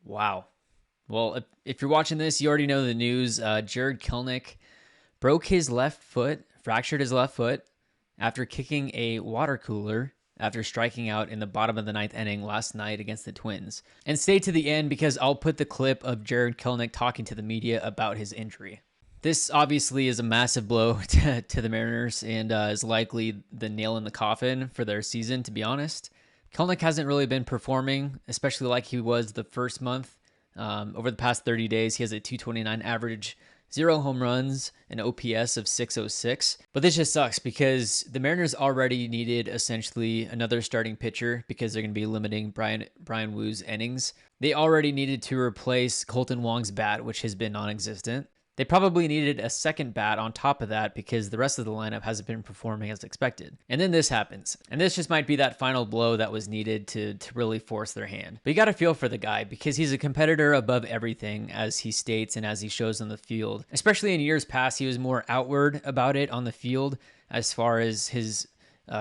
Wow. Well, if you're watching this, you already know the news. Jarred Kelenic broke his left foot, fractured his left foot after kicking a water cooler after striking out in the bottom of the ninth inning last night against the Twins. And stay to the end because I'll put the clip of Jarred Kelenic talking to the media about his injury. This obviously is a massive blow to the Mariners and is likely the nail in the coffin for their season, to be honest. Kelenic hasn't really been performing, especially like he was the first month. Over the past 30 days, he has a 229 average, 0 home runs, an OPS of 606. But this just sucks because the Mariners already needed essentially another starting pitcher because they're going to be limiting Brian Woo's innings. They already needed to replace Colton Wong's bat, which has been non-existent. They probably needed a second bat on top of that because the rest of the lineup hasn't been performing as expected. And then this happens. And this just might be that final blow that was needed to really force their hand. But you got to feel for the guy because he's a competitor above everything, as he states and as he shows on the field. Especially in years past, he was more outward about it on the field as far as his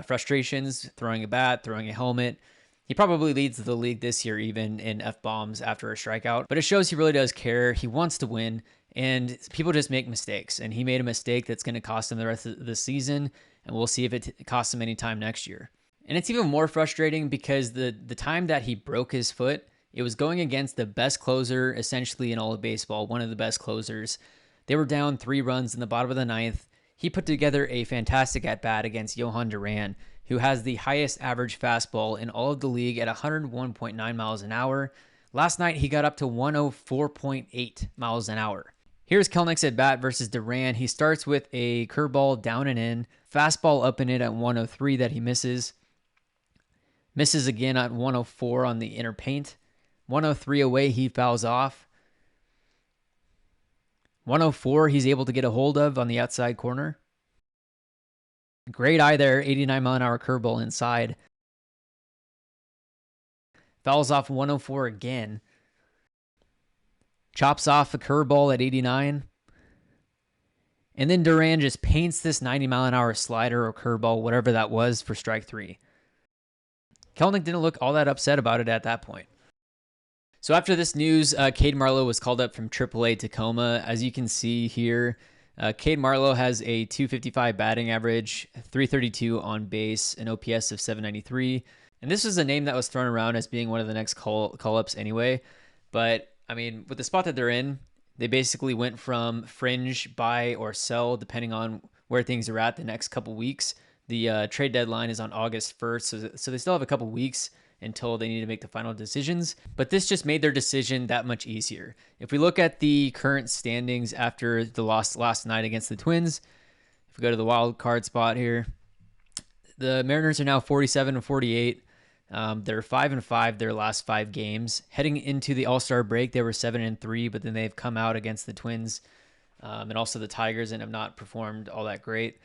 frustrations, throwing a bat, throwing a helmet. He probably leads the league this year even in F-bombs after a strikeout. But it shows he really does care. He wants to win. And people just make mistakes, and he made a mistake that's going to cost him the rest of the season, and we'll see if it costs him any time next year. And it's even more frustrating because the time that he broke his foot, it was going against the best closer essentially in all of baseball, one of the best closers. They were down 3 runs in the bottom of the ninth. He put together a fantastic at-bat against Johan Duran, who has the highest average fastball in all of the league at 101.9 miles an hour. Last night, he got up to 104.8 miles an hour. Here's Kelenic's at bat versus Duran. He starts with a curveball down and in, fastball up and in at 103 that he misses. Misses again at 104 on the inner paint. 103 away, he fouls off. 104 he's able to get a hold of on the outside corner. Great eye there, 89 mile an hour curveball inside. Fouls off 104 again. Chops off a curveball at 89. And then Duran just paints this 90 mile an hour slider or curveball, whatever that was, for strike 3. Kelenic didn't look all that upset about it at that point. So after this news, Cade Marlow was called up from AAA Tacoma. As you can see here, Cade Marlow has a 255 batting average, 332 on base, an OPS of 793. And this was a name that was thrown around as being one of the next call-ups anyway. But I mean, with the spot that they're in, they basically went from fringe, buy, or sell, depending on where things are at the next couple weeks. The trade deadline is on August 1st, so they still have a couple weeks until they need to make the final decisions. But this just made their decision that much easier. If we look at the current standings after the loss last night against the Twins, if we go to the wild card spot here, the Mariners are now 47-48. They're 5-5 their last 5 games. Heading into the All-Star break, they were 7-3, but then they've come out against the Twins and also the Tigers and have not performed all that great.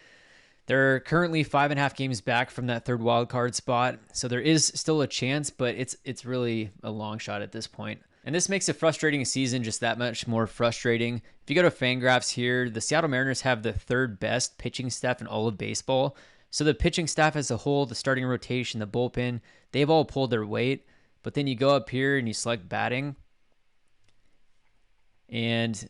They're currently 5.5 games back from that third wild card spot, so there is still a chance, but it's really a long shot at this point. And this makes a frustrating season just that much more frustrating. If you go to Fangraphs here, the Seattle Mariners have the 3rd best pitching staff in all of baseball. So the pitching staff as a whole, the starting rotation, the bullpen, they've all pulled their weight. But then you go up here and you select batting. And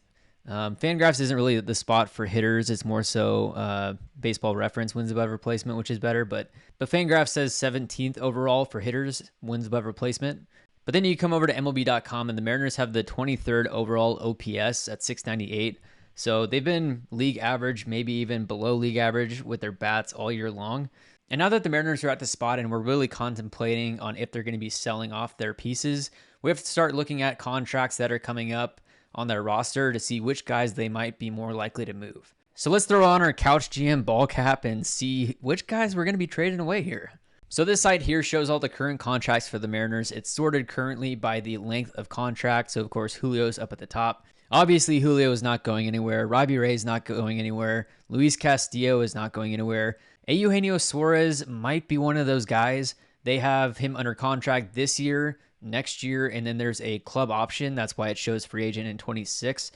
Fangraphs isn't really the spot for hitters. It's more so Baseball Reference wins above replacement, which is better. But Fangraphs says 17th overall for hitters, wins above replacement. But then you come over to MLB.com and the Mariners have the 23rd overall OPS at 698. So they've been league average, maybe even below league average with their bats all year long. And now that the Mariners are at the spot and we're really contemplating on if they're going to be selling off their pieces, we have to start looking at contracts that are coming up on their roster to see which guys they might be more likely to move. So let's throw on our Couch GM ball cap and see which guys we're going to be trading away here. So this site here shows all the current contracts for the Mariners. It's sorted currently by the length of contract. So of course, Julio's up at the top. Obviously, Julio is not going anywhere. Robbie Ray is not going anywhere. Luis Castillo is not going anywhere. Eugenio Suarez might be one of those guys. They have him under contract this year, next year, and then there's a club option. That's why it shows free agent in 26.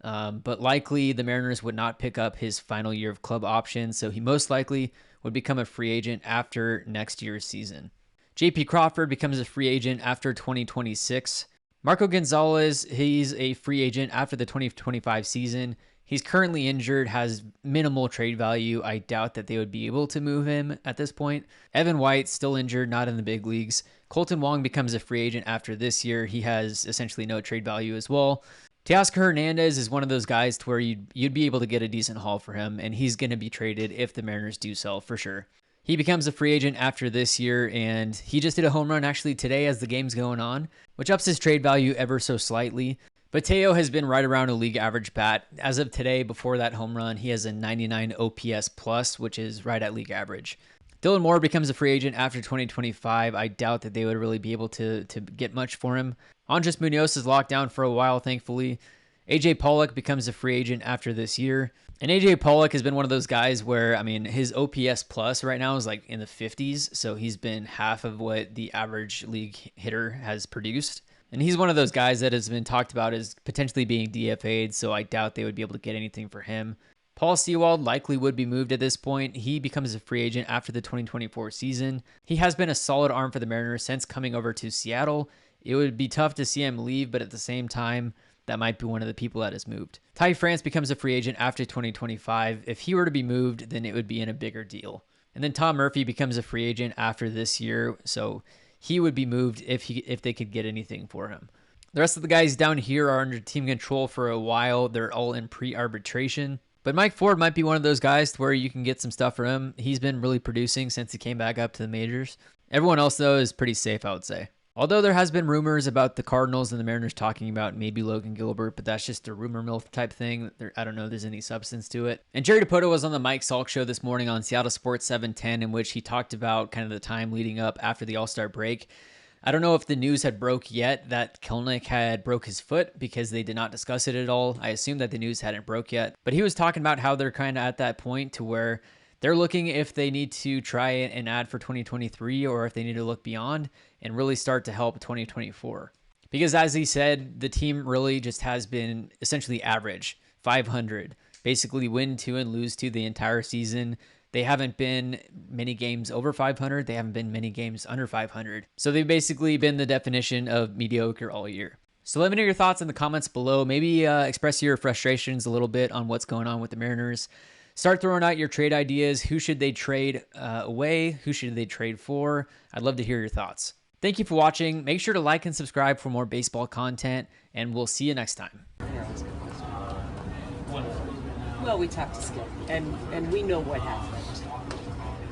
But likely the Mariners would not pick up his final year of club option, so he most likely would become a free agent after next year's season. JP Crawford becomes a free agent after 2026. Marco Gonzalez, he's a free agent after the 2025 season. He's currently injured, has minimal trade value. I doubt that they would be able to move him at this point. Evan White, still injured, not in the big leagues. Colton Wong becomes a free agent after this year. He has essentially no trade value as well. Teoscar Hernandez is one of those guys to where you'd be able to get a decent haul for him, and he's going to be traded if the Mariners do sell for sure. He becomes a free agent after this year, and he just hit a home run actually today as the game's going on, which ups his trade value ever so slightly. But Teo has been right around a league average bat. As of today, before that home run, he has a 99 OPS plus, which is right at league average. Dylan Moore becomes a free agent after 2025. I doubt that they would really be able to get much for him. Andres Munoz is locked down for a while, thankfully. AJ Pollock becomes a free agent after this year. And AJ Pollock has been one of those guys where, I mean, his OPS plus right now is like in the 50s. So he's been half of what the average league hitter has produced. And he's one of those guys that has been talked about as potentially being DFA'd, so I doubt they would be able to get anything for him. Paul Sewald likely would be moved at this point. He becomes a free agent after the 2024 season. He has been a solid arm for the Mariners since coming over to Seattle. It would be tough to see him leave, but at the same time, that might be one of the people that has moved. Ty France becomes a free agent after 2025. If he were to be moved, then it would be in a bigger deal. And then Tom Murphy becomes a free agent after this year, so he would be moved if they could get anything for him. The rest of the guys down here are under team control for a while. They're all in pre-arbitration. But Mike Ford might be one of those guys to where you can get some stuff for him. He's been really producing since he came back up to the majors. Everyone else, though, is pretty safe, I would say. Although there has been rumors about the Cardinals and the Mariners talking about maybe Logan Gilbert, but that's just a rumor mill type thing. I don't know if there's any substance to it. And Jerry Dipoto was on the Mike Salk show this morning on Seattle Sports 710, in which he talked about kind of the time leading up after the All-Star break. I don't know if the news had broke yet that Kelenic had broke his foot because they did not discuss it at all. I assume that the news hadn't broke yet. But he was talking about how they're kind of at that point to where they're looking if they need to try and add for 2023 or if they need to look beyond and really start to help 2024. Because as he said, the team really just has been essentially average, 500, basically win 2 and lose 2 the entire season. They haven't been many games over 500. They haven't been many games under 500. So they've basically been the definition of mediocre all year. So let me know your thoughts in the comments below. Maybe express your frustrations a little bit on what's going on with the Mariners. Start throwing out your trade ideas. Who should they trade away? Who should they trade for? I'd love to hear your thoughts. Thank you for watching. Make sure to like and subscribe for more baseball content, and we'll see you next time. Well, we talked to Skip, and we know what happened.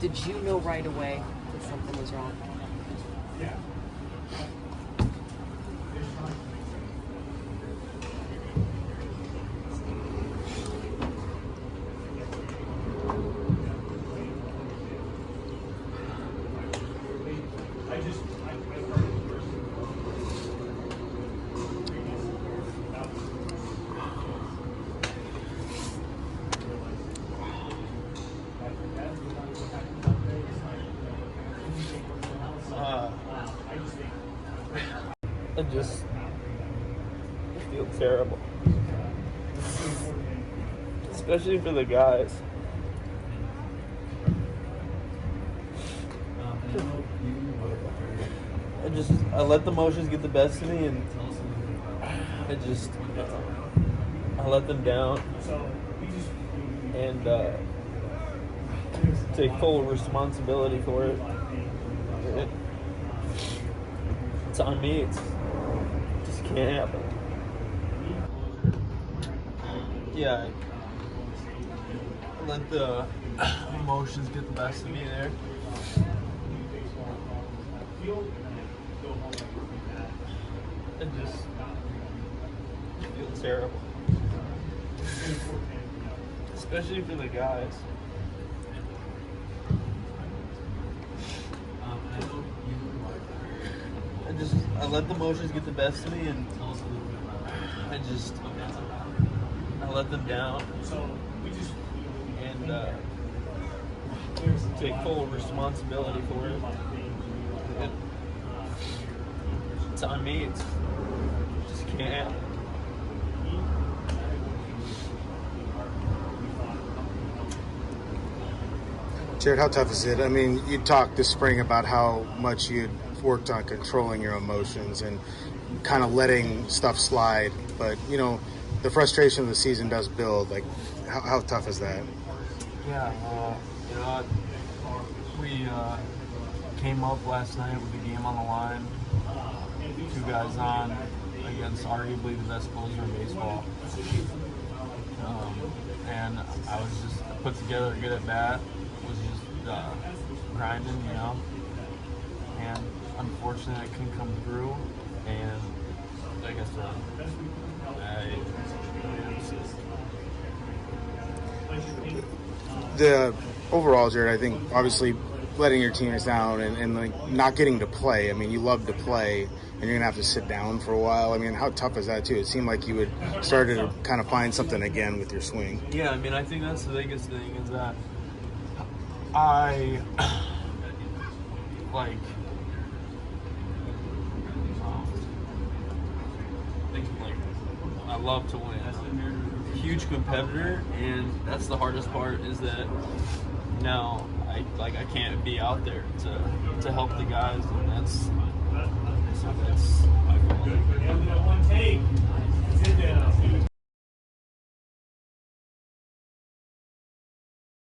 Did you know right away that something was wrong? Yeah. I feel terrible, especially for the guys. I let the emotions get the best of me, and I let them down, and take full responsibility for it. It's on me. It just can't happen. Yeah, I let the emotions get the best of me there. I just feel terrible, especially for the guys. I let the emotions get the best of me, and I let them down, and take full responsibility for it. It's on me. It just can't happen. Jarred, how tough is it? I mean, you talked this spring about how much you'd worked on controlling your emotions, and kind of letting stuff slide. But, you know, the frustration of the season does build. Like, how tough is that? Yeah, you know, we came up last night with the game on the line. 2 guys on against arguably the best closer in baseball. And I was just put together a good at bat, was just grinding, you know. And unfortunately, I couldn't come through. And like I said, The overall, Jared, I think obviously letting your teammates down and like not getting to play. I mean, you love to play, and you're gonna have to sit down for a while. I mean, how tough is that too? It seemed like you would started to kind of find something again with your swing. Yeah, I mean, I think that's the biggest thing is that I like I love to win. Huge competitor, and that's the hardest part is that now I can't be out there to help the guys, and that's my fault.